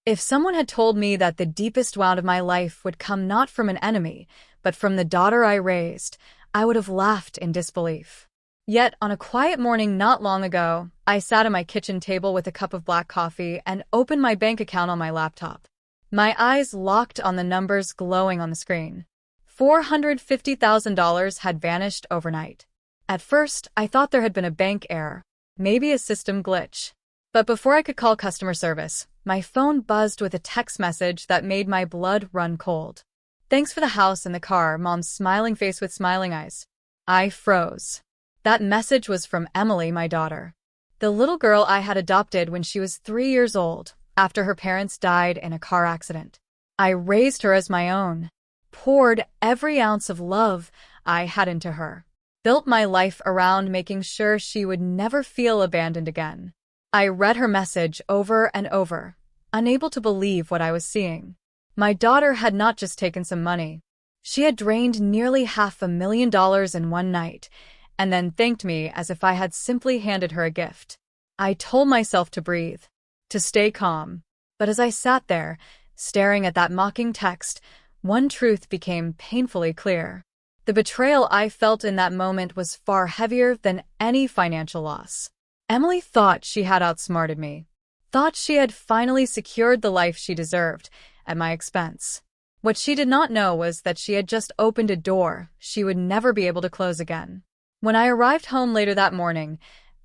If someone had told me that the deepest wound of my life would come not from an enemy, but from the daughter I raised, I would have laughed in disbelief. Yet, on a quiet morning not long ago, I sat at my kitchen table with a cup of black coffee and opened my bank account on my laptop. My eyes locked on the numbers glowing on the screen. $450,000 had vanished overnight. At first, I thought there had been a bank error, maybe a system glitch. But before I could call customer service, my phone buzzed with a text message that made my blood run cold. "Thanks for the house and the car," Mom's smiling face with smiling eyes. I froze. That message was from Emily, my daughter. The little girl I had adopted when she was 3 years old, after her parents died in a car accident. I raised her as my own, poured every ounce of love I had into her, built my life around making sure she would never feel abandoned again. I read her message over and over, unable to believe what I was seeing. My daughter had not just taken some money. She had drained nearly $500,000 in one night, and then thanked me as if I had simply handed her a gift. I told myself to breathe, to stay calm. But as I sat there, staring at that mocking text, one truth became painfully clear. The betrayal I felt in that moment was far heavier than any financial loss. Emily thought she had outsmarted me, thought she had finally secured the life she deserved at my expense. What she did not know was that she had just opened a door she would never be able to close again. When I arrived home later that morning,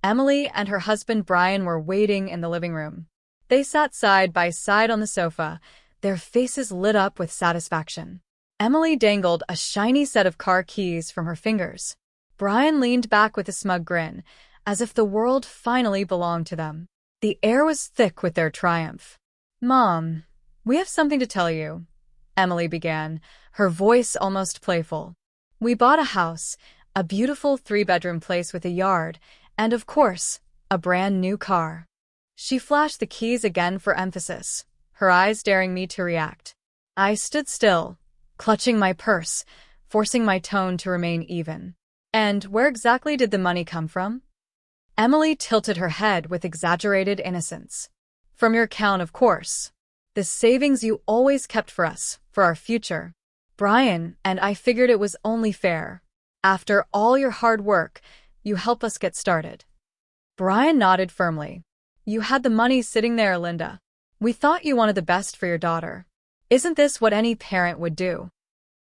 Emily and her husband Brian were waiting in the living room. They sat side by side on the sofa, their faces lit up with satisfaction. Emily dangled a shiny set of car keys from her fingers. Brian leaned back with a smug grin, as if the world finally belonged to them. The air was thick with their triumph. "Mom, we have something to tell you," Emily began, her voice almost playful. "We bought a house, a beautiful 3-bedroom place with a yard, and of course, a brand new car." She flashed the keys again for emphasis, her eyes daring me to react. I stood still, clutching my purse, forcing my tone to remain even. "And where exactly did the money come from?" Emily tilted her head with exaggerated innocence. "From your account, of course. The savings you always kept for us, for our future. Brian and I figured it was only fair. After all your hard work, you help us get started." Brian nodded firmly. "You had the money sitting there, Linda. We thought you wanted the best for your daughter. Isn't this what any parent would do?"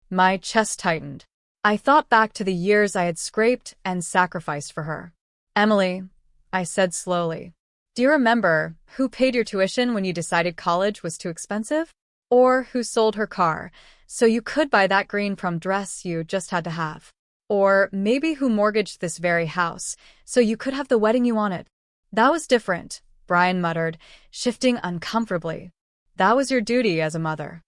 My chest tightened. I thought back to the years I had scraped and sacrificed for her. "Emily," I said slowly, "do you remember who paid your tuition when you decided college was too expensive? Or who sold her car so you could buy that green prom dress you just had to have? Or maybe who mortgaged this very house so you could have the wedding you wanted?" "That was different," Brian muttered, shifting uncomfortably. "That was your duty as a mother."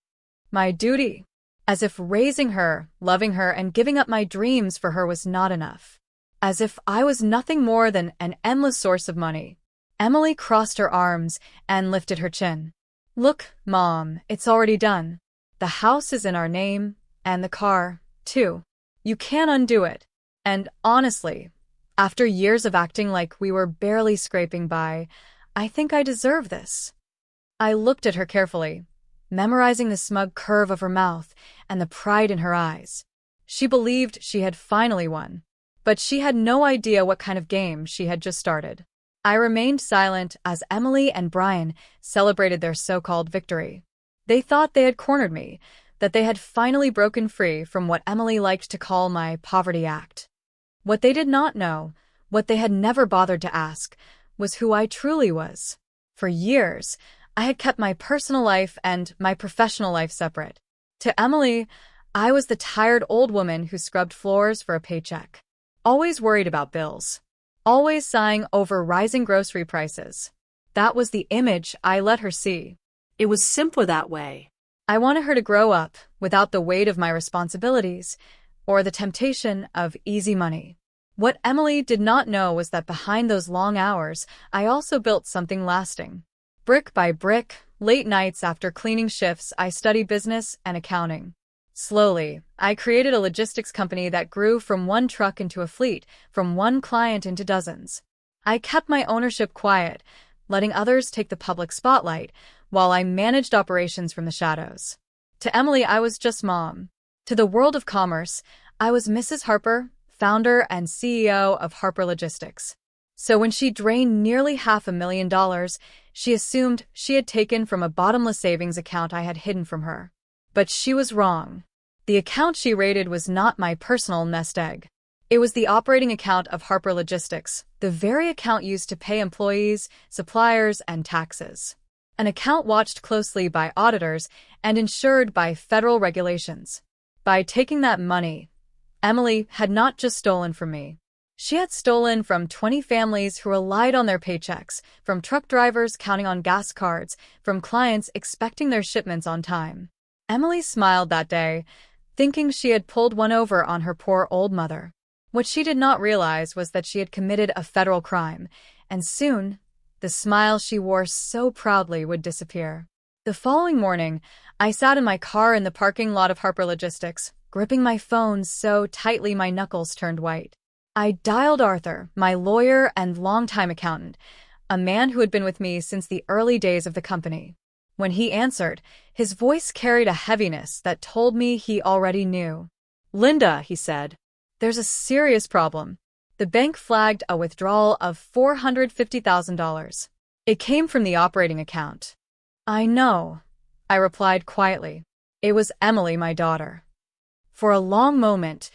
My duty? As if raising her, loving her, and giving up my dreams for her was not enough. As if I was nothing more than an endless source of money. Emily crossed her arms and lifted her chin. "Look, Mom, it's already done. The house is in our name, and the car, too. You can't undo it. And honestly, after years of acting like we were barely scraping by, I think I deserve this." I looked at her carefully, memorizing the smug curve of her mouth and the pride in her eyes. She believed she had finally won, but she had no idea what kind of game she had just started. I remained silent as Emily and Brian celebrated their so-called victory. They thought they had cornered me, that they had finally broken free from what Emily liked to call my poverty act. What they did not know, what they had never bothered to ask, was who I truly was. For years, I had kept my personal life and my professional life separate. To Emily, I was the tired old woman who scrubbed floors for a paycheck. Always worried about bills. Always sighing over rising grocery prices. That was the image I let her see. It was simpler that way. I wanted her to grow up without the weight of my responsibilities or the temptation of easy money. What Emily did not know was that behind those long hours, I also built something lasting. Brick by brick, late nights after cleaning shifts, I studied business and accounting. Slowly, I created a logistics company that grew from one truck into a fleet, from one client into dozens. I kept my ownership quiet, letting others take the public spotlight, while I managed operations from the shadows. To Emily, I was just mom. To the world of commerce, I was Mrs. Harper, founder and CEO of Harper Logistics. So when she drained nearly $500,000, she assumed she had taken from a bottomless savings account I had hidden from her. But she was wrong. The account she raided was not my personal nest egg. It was the operating account of Harper Logistics, the very account used to pay employees, suppliers, and taxes. An account watched closely by auditors and insured by federal regulations. By taking that money, Emily had not just stolen from me. She had stolen from 20 families who relied on their paychecks, from truck drivers counting on gas cards, from clients expecting their shipments on time. Emily smiled that day, thinking she had pulled one over on her poor old mother. What she did not realize was that she had committed a federal crime, and soon, the smile she wore so proudly would disappear. The following morning, I sat in my car in the parking lot of Harper Logistics, gripping my phone so tightly my knuckles turned white. I dialed Arthur, my lawyer and longtime accountant, a man who had been with me since the early days of the company. When he answered, his voice carried a heaviness that told me he already knew. "Linda," he said, "there's a serious problem. The bank flagged a withdrawal of $450,000. It came from the operating account." "I know," I replied quietly. It was Emily, my daughter. For a long moment,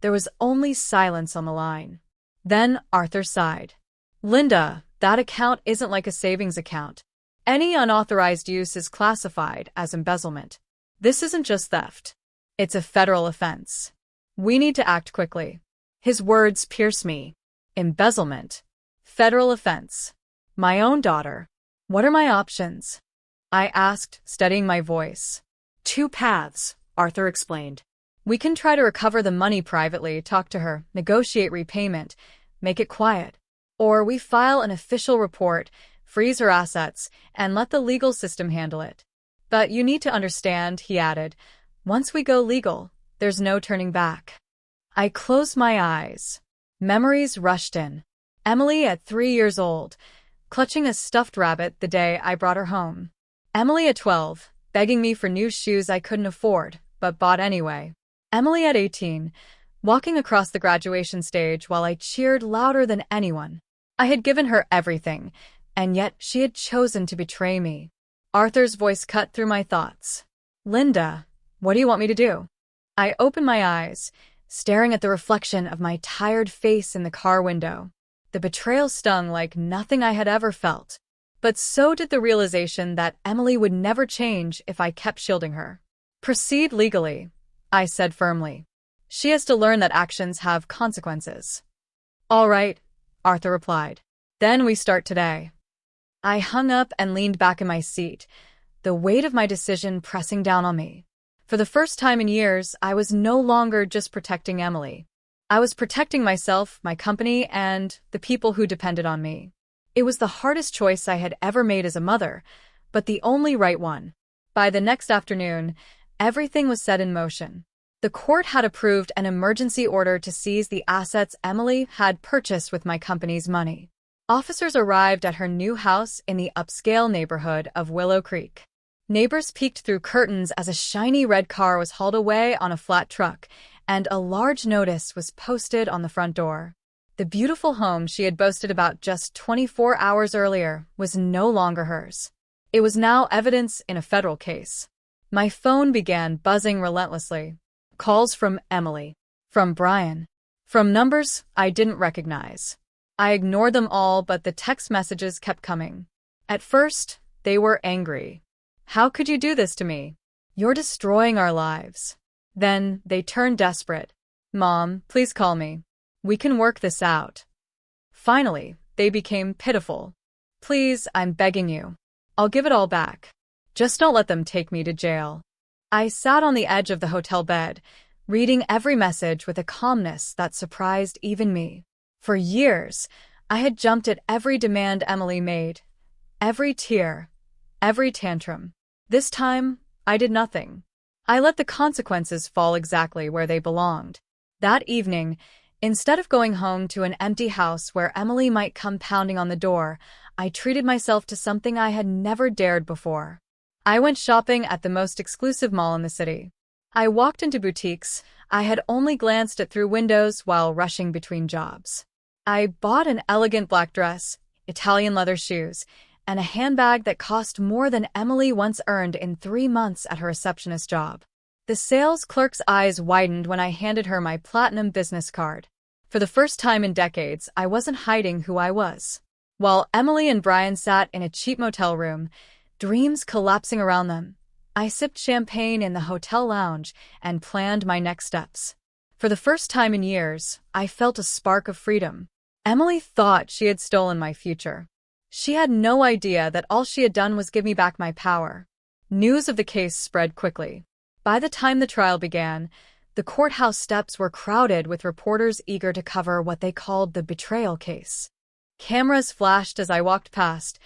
there was only silence on the line. Then Arthur sighed. "Linda, that account isn't like a savings account. Any unauthorized use is classified as embezzlement. This isn't just theft. It's a federal offense. We need to act quickly." His words pierced me. Embezzlement. Federal offense. My own daughter. What are my options? I asked, steadying my voice. "Two paths," Arthur explained. "We can try to recover the money privately, talk to her, negotiate repayment, make it quiet. Or we file an official report, freeze her assets, and let the legal system handle it. But you need to understand," he added, "once we go legal, there's no turning back." I closed my eyes. Memories rushed in. Emily at 3 years old, clutching a stuffed rabbit the day I brought her home. Emily at 12, begging me for new shoes I couldn't afford, but bought anyway. Emily at 18, walking across the graduation stage while I cheered louder than anyone. I had given her everything, and yet she had chosen to betray me. Arthur's voice cut through my thoughts. "Linda, what do you want me to do?" I opened my eyes, staring at the reflection of my tired face in the car window. The betrayal stung like nothing I had ever felt. But so did the realization that Emily would never change if I kept shielding her. "Proceed legally," I said firmly. "She has to learn that actions have consequences." "All right," Arthur replied. "Then we start today." I hung up and leaned back in my seat, the weight of my decision pressing down on me. For the first time in years, I was no longer just protecting Emily. I was protecting myself, my company, and the people who depended on me. It was the hardest choice I had ever made as a mother, but the only right one. By the next afternoon, everything was set in motion. The court had approved an emergency order to seize the assets Emily had purchased with my company's money. Officers arrived at her new house in the upscale neighborhood of Willow Creek. Neighbors peeked through curtains as a shiny red car was hauled away on a flat truck, and a large notice was posted on the front door. The beautiful home she had boasted about just 24 hours earlier was no longer hers. It was now evidence in a federal case. My phone began buzzing relentlessly. Calls from Emily, from Brian, from numbers I didn't recognize. I ignored them all, but the text messages kept coming. At first, they were angry. "How could you do this to me? You're destroying our lives." Then they turned desperate. "Mom, please call me. We can work this out." Finally, they became pitiful. "Please, I'm begging you. I'll give it all back. Just don't let them take me to jail." I sat on the edge of the hotel bed, reading every message with a calmness that surprised even me. For years, I had jumped at every demand Emily made, every tear, every tantrum. This time, I did nothing. I let the consequences fall exactly where they belonged. That evening, instead of going home to an empty house where Emily might come pounding on the door, I treated myself to something I had never dared before. I went shopping at the most exclusive mall in the city. I walked into boutiques I had only glanced at through windows while rushing between jobs. I bought an elegant black dress, Italian leather shoes, and a handbag that cost more than Emily once earned in 3 months at her receptionist job. The sales clerk's eyes widened when I handed her my platinum business card. For the first time in decades, I wasn't hiding who I was. While Emily and Brian sat in a cheap motel room, dreams collapsing around them, I sipped champagne in the hotel lounge and planned my next steps. For the first time in years, I felt a spark of freedom. Emily thought she had stolen my future. She had no idea that all she had done was give me back my power. News of the case spread quickly. By the time the trial began, the courthouse steps were crowded with reporters eager to cover what they called the betrayal case. Cameras flashed as I walked past,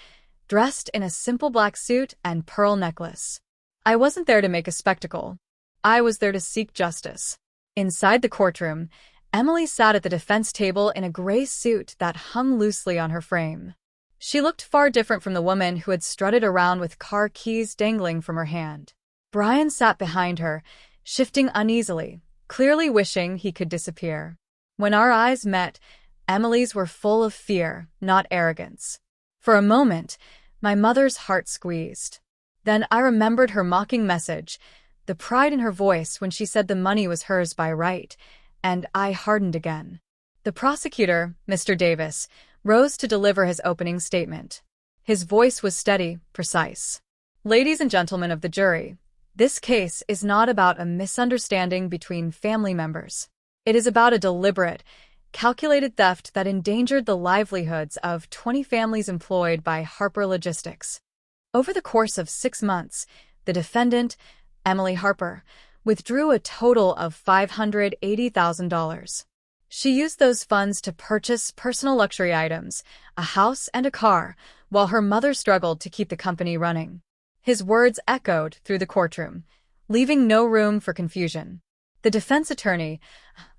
dressed in a simple black suit and pearl necklace. I wasn't there to make a spectacle. I was there to seek justice. Inside the courtroom, Emily sat at the defense table in a gray suit that hung loosely on her frame. She looked far different from the woman who had strutted around with car keys dangling from her hand. Brian sat behind her, shifting uneasily, clearly wishing he could disappear. When our eyes met, Emily's were full of fear, not arrogance. For a moment, my mother's heart squeezed. Then I remembered her mocking message, the pride in her voice when she said the money was hers by right, and I hardened again. The prosecutor, Mr. Davis, rose to deliver his opening statement. His voice was steady, precise. Ladies and gentlemen of the jury, this case is not about a misunderstanding between family members. It is about a deliberate, calculated theft that endangered the livelihoods of 20 families employed by Harper Logistics. Over the course of 6 months, the defendant, Emily Harper, withdrew a total of $580,000. She used those funds to purchase personal luxury items, a house and a car, while her mother struggled to keep the company running. His words echoed through the courtroom, leaving no room for confusion. The defense attorney,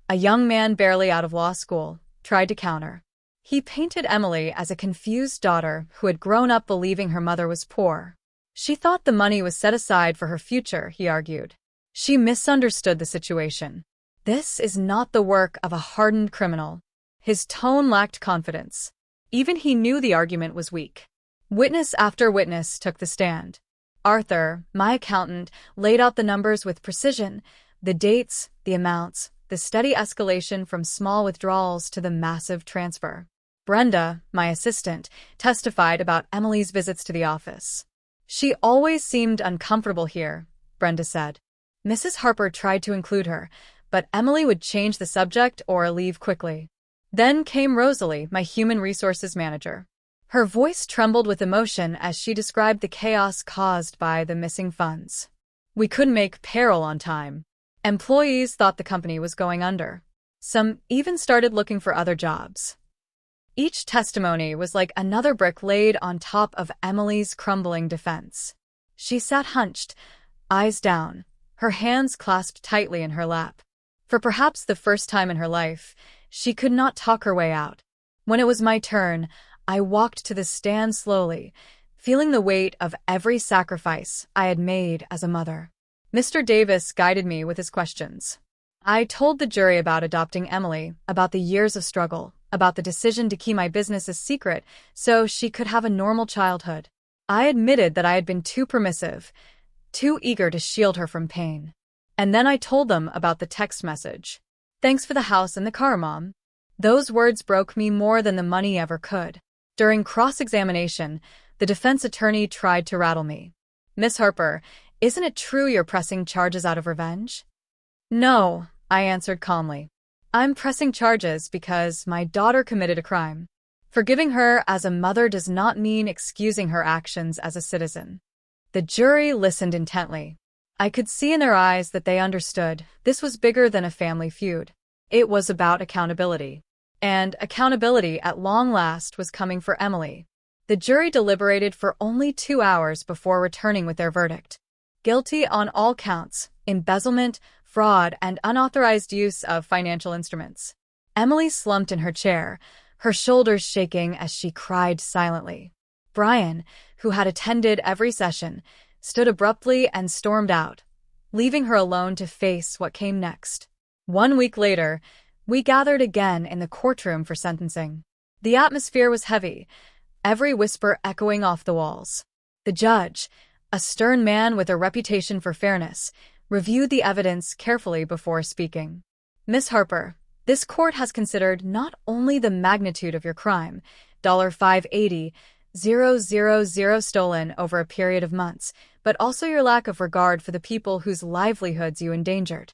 a young man barely out of law school, tried to counter. He painted Emily as a confused daughter who had grown up believing her mother was poor. She thought the money was set aside for her future, he argued. She misunderstood the situation. This is not the work of a hardened criminal. His tone lacked confidence. Even he knew the argument was weak. Witness after witness took the stand. Arthur, my accountant, laid out the numbers with precision, the dates, the amounts, the steady escalation from small withdrawals to the massive transfer. Brenda, my assistant, testified about Emily's visits to the office. She always seemed uncomfortable here, Brenda said. Mrs. Harper tried to include her, but Emily would change the subject or leave quickly. Then came Rosalie, my human resources manager. Her voice trembled with emotion as she described the chaos caused by the missing funds. We couldn't make payroll on time. Employees thought the company was going under. Some even started looking for other jobs. Each testimony was like another brick laid on top of Emily's crumbling defense. She sat hunched, eyes down, her hands clasped tightly in her lap. For perhaps the first time in her life, she could not talk her way out. When it was my turn, I walked to the stand slowly, feeling the weight of every sacrifice I had made as a mother. Mr. Davis guided me with his questions. I told the jury about adopting Emily, about the years of struggle, about the decision to keep my business a secret so she could have a normal childhood. I admitted that I had been too permissive, too eager to shield her from pain. And then I told them about the text message. Thanks for the house and the car, Mom. Those words broke me more than the money ever could. During cross-examination, the defense attorney tried to rattle me. Miss Harper, isn't it true you're pressing charges out of revenge? No, I answered calmly. I'm pressing charges because my daughter committed a crime. Forgiving her as a mother does not mean excusing her actions as a citizen. The jury listened intently. I could see in their eyes that they understood this was bigger than a family feud. It was about accountability. And accountability at long last was coming for Emily. The jury deliberated for only 2 hours before returning with their verdict. Guilty on all counts, embezzlement, fraud, and unauthorized use of financial instruments. Emily slumped in her chair, her shoulders shaking as she cried silently. Brian, who had attended every session, stood abruptly and stormed out, leaving her alone to face what came next. 1 week later, we gathered again in the courtroom for sentencing. The atmosphere was heavy, every whisper echoing off the walls. The judge, a stern man with a reputation for fairness, reviewed the evidence carefully before speaking. Miss Harper, this court has considered not only the magnitude of your crime, $580,000 stolen over a period of months, but also your lack of regard for the people whose livelihoods you endangered.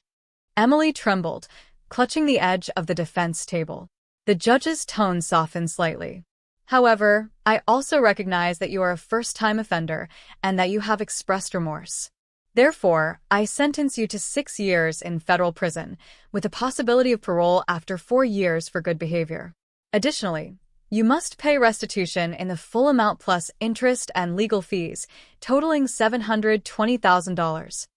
Emily trembled, clutching the edge of the defense table. The judge's tone softened slightly. However, I also recognize that you are a first-time offender and that you have expressed remorse. Therefore, I sentence you to 6 years in federal prison, with a possibility of parole after 4 years for good behavior. Additionally, you must pay restitution in the full amount plus interest and legal fees, totaling $720,000.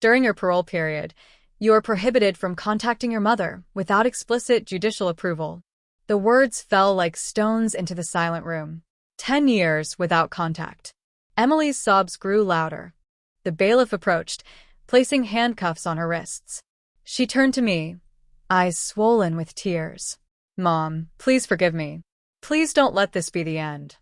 During your parole period, you are prohibited from contacting your mother without explicit judicial approval. The words fell like stones into the silent room. 10 years without contact. Emily's sobs grew louder. The bailiff approached, placing handcuffs on her wrists. She turned to me, eyes swollen with tears. Mom, please forgive me. Please don't let this be the end.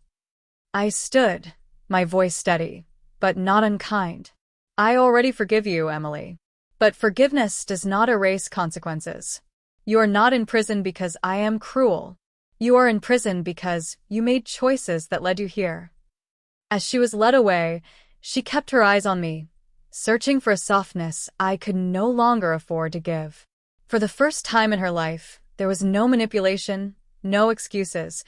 I stood, my voice steady, but not unkind. I already forgive you, Emily. But forgiveness does not erase consequences. You are not in prison because I am cruel. You are in prison because you made choices that led you here. As she was led away, she kept her eyes on me, searching for a softness I could no longer afford to give. For the first time in her life, there was no manipulation, no excuses,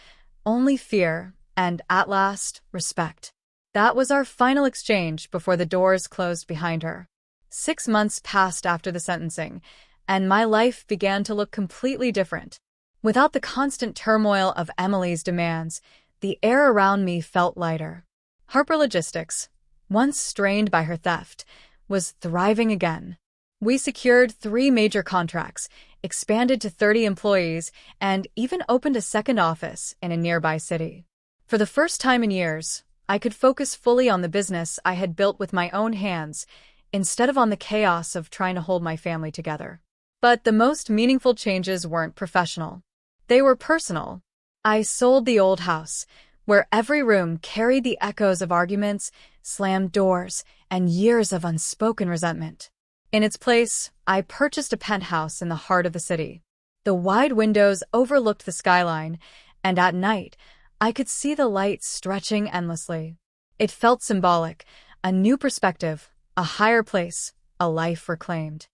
only fear, and, at last, respect. That was our final exchange before the doors closed behind her. 6 months passed after the sentencing, and my life began to look completely different. Without the constant turmoil of Emily's demands, the air around me felt lighter. Harper Logistics, once strained by her theft, was thriving again. We secured 3 major contracts, expanded to 30 employees, and even opened a second office in a nearby city. For the first time in years, I could focus fully on the business I had built with my own hands, instead of on the chaos of trying to hold my family together. But the most meaningful changes weren't professional. They were personal. I sold the old house, where every room carried the echoes of arguments, slammed doors, and years of unspoken resentment. In its place, I purchased a penthouse in the heart of the city. The wide windows overlooked the skyline, and at night, I could see the light stretching endlessly. It felt symbolic, a new perspective, a higher place, a life reclaimed.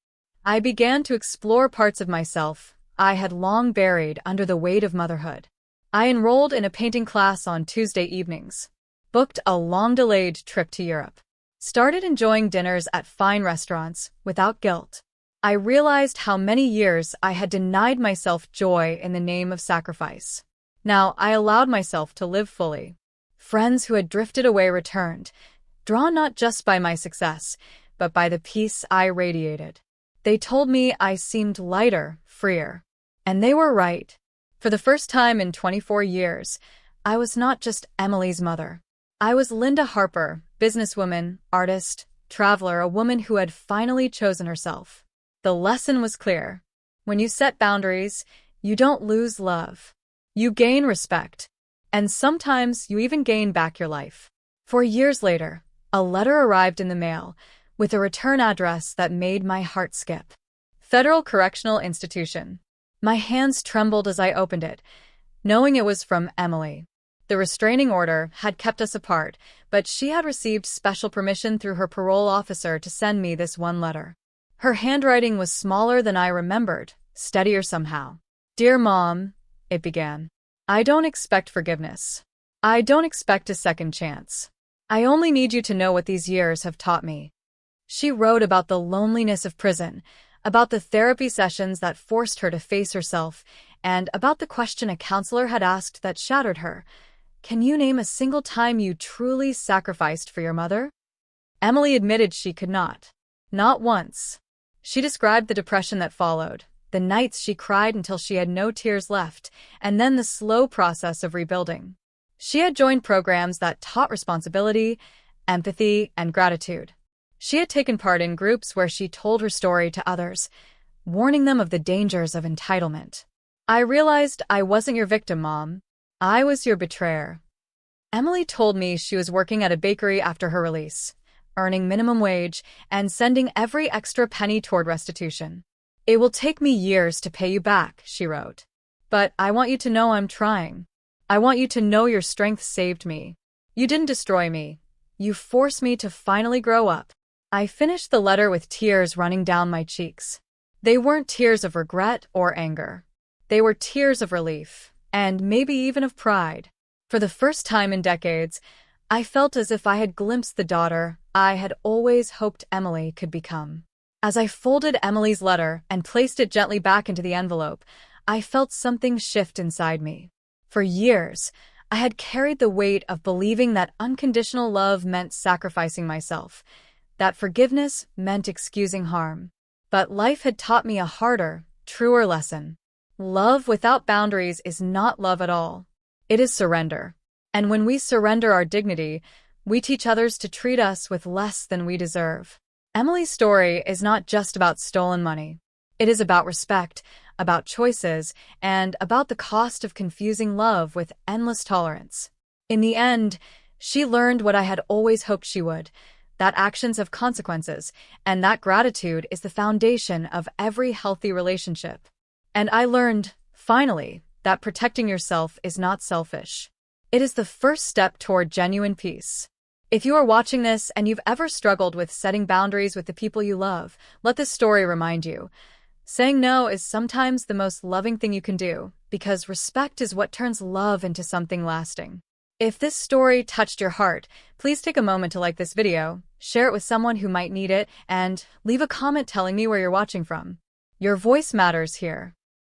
I began to explore parts of myself I had long buried under the weight of motherhood. I enrolled in a painting class on Tuesday evenings, booked a long-delayed trip to Europe, started enjoying dinners at fine restaurants without guilt. I realized how many years I had denied myself joy in the name of sacrifice. Now I allowed myself to live fully. Friends who had drifted away returned, drawn not just by my success, but by the peace I radiated. They told me I seemed lighter, freer. And they were right. For the first time in 24 years, I was not just Emily's mother. I was Linda Harper, businesswoman, artist, traveler, a woman who had finally chosen herself. The lesson was clear. When you set boundaries, you don't lose love. You gain respect. And sometimes you even gain back your life. 4 years later, a letter arrived in the mail, with a return address that made my heart skip. Federal Correctional Institution. My hands trembled as I opened it, knowing it was from Emily. The restraining order had kept us apart, but she had received special permission through her parole officer to send me this one letter. Her handwriting was smaller than I remembered, steadier somehow. Dear Mom, it began. I don't expect forgiveness. I don't expect a second chance. I only need you to know what these years have taught me. She wrote about the loneliness of prison, about the therapy sessions that forced her to face herself, and about the question a counselor had asked that shattered her. Can you name a single time you truly sacrificed for your mother? Emily admitted she could not. Not once. She described the depression that followed, the nights she cried until she had no tears left, and then the slow process of rebuilding. She had joined programs that taught responsibility, empathy, and gratitude. She had taken part in groups where she told her story to others, warning them of the dangers of entitlement. I realized I wasn't your victim, Mom. I was your betrayer. Emily told me she was working at a bakery after her release, earning minimum wage and sending every extra penny toward restitution. It will take me years to pay you back, she wrote. But I want you to know I'm trying. I want you to know your strength saved me. You didn't destroy me. You forced me to finally grow up. I finished the letter with tears running down my cheeks. They weren't tears of regret or anger. They were tears of relief, and maybe even of pride. For the first time in decades, I felt as if I had glimpsed the daughter I had always hoped Emily could become. As I folded Emily's letter and placed it gently back into the envelope, I felt something shift inside me. For years, I had carried the weight of believing that unconditional love meant sacrificing myself, that forgiveness meant excusing harm. But life had taught me a harder, truer lesson. Love without boundaries is not love at all. It is surrender. And when we surrender our dignity, we teach others to treat us with less than we deserve. Emily's story is not just about stolen money. It is about respect, about choices, and about the cost of confusing love with endless tolerance. In the end, she learned what I had always hoped she would, that actions have consequences, and that gratitude is the foundation of every healthy relationship. And I learned, finally, that protecting yourself is not selfish. It is the first step toward genuine peace. If you are watching this and you've ever struggled with setting boundaries with the people you love, let this story remind you. Saying no is sometimes the most loving thing you can do, because respect is what turns love into something lasting. If this story touched your heart, please take a moment to like this video, share it with someone who might need it, and leave a comment telling me where you're watching from. Your voice matters here.